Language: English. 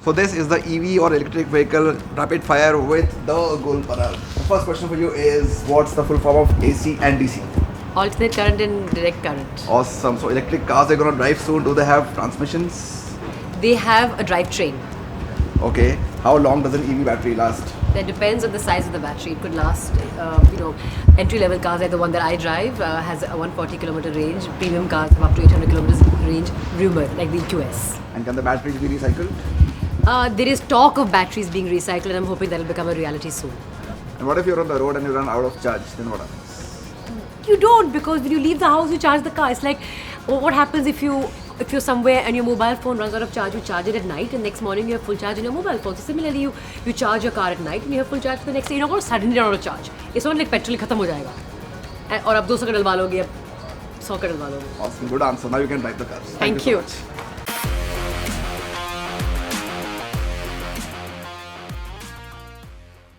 So this is the EV or electric vehicle rapid fire with the Gul Panag. The first question for you is, what's the full form of AC and DC? Alternate current and direct current. Awesome. So electric cars are gonna drive soon. Do they have transmissions? They have a drivetrain. Okay. How long does an EV battery last? That depends on the size of the battery. It could last, entry-level cars like the one that I drive has a 140 kilometer range. Premium cars have up to 800 kilometers range, rumored, like the EQS. And can the batteries be recycled? There is talk of batteries being recycled, and I'm hoping that will become a reality soon. And what if you're on the road and you run out of charge? Then what happens? You don't, because when you leave the house, you charge the car. It's like, what happens if you're somewhere and your mobile phone runs out of charge? You charge it at night, and next morning you have full charge in your mobile phone. So similarly, you charge your car at night and you have full charge for the next day. You're not going to suddenly run out of charge. It's not like petrol खत्म हो जाएगा और अब 200 का डलवा लोगे, अब 100 का डलवा लोगे. Awesome. Good answer. Now you can drive the cars. Thank you. So much.